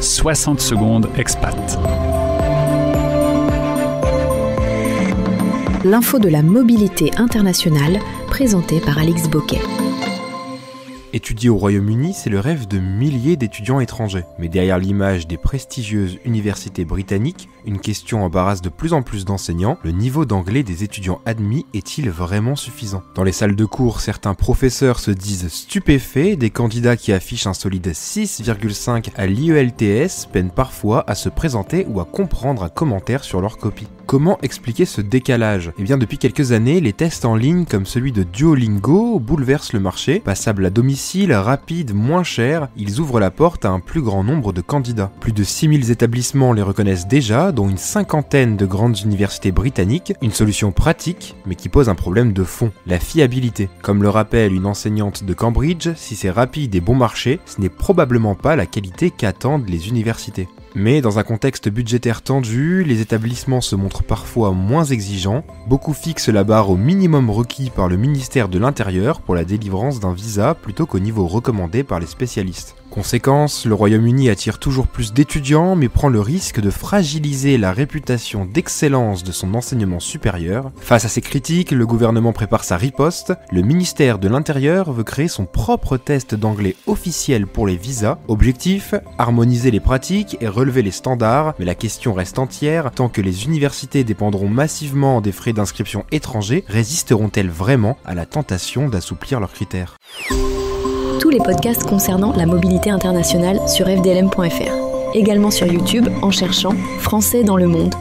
60 secondes expat. L'info de la mobilité internationale, présentée par Alix Bocquet. Étudier au Royaume-Uni, c'est le rêve de milliers d'étudiants étrangers. Mais derrière l'image des prestigieuses universités britanniques, une question embarrasse de plus en plus d'enseignants. Le niveau d'anglais des étudiants admis est-il vraiment suffisant ? Dans les salles de cours, certains professeurs se disent stupéfaits. Des candidats qui affichent un solide 6,5 à l'IELTS peinent parfois à se présenter ou à comprendre un commentaire sur leur copie. Comment expliquer ce décalage ? Eh bien, depuis quelques années, les tests en ligne comme celui de Duolingo bouleversent le marché. Passables à domicile, rapides, moins chers, ils ouvrent la porte à un plus grand nombre de candidats. Plus de 6000 établissements les reconnaissent déjà, dont une cinquantaine de grandes universités britanniques. Une solution pratique, mais qui pose un problème de fond, la fiabilité. Comme le rappelle une enseignante de Cambridge, si c'est rapide et bon marché, ce n'est probablement pas la qualité qu'attendent les universités. Mais dans un contexte budgétaire tendu, les établissements se montrent parfois moins exigeants. Beaucoup fixent la barre au minimum requis par le ministère de l'Intérieur pour la délivrance d'un visa plutôt qu'au niveau recommandé par les spécialistes. Conséquence, le Royaume-Uni attire toujours plus d'étudiants mais prend le risque de fragiliser la réputation d'excellence de son enseignement supérieur. Face à ces critiques, le gouvernement prépare sa riposte. Le ministère de l'Intérieur veut créer son propre test d'anglais officiel pour les visas. Objectif, harmoniser les pratiques et relever les standards, mais la question reste entière. Tant que les universités dépendront massivement des frais d'inscription étrangers, résisteront-elles vraiment à la tentation d'assouplir leurs critères ? Tous les podcasts concernant la mobilité internationale sur fdlm.fr. Également sur YouTube en cherchant Français dans le monde.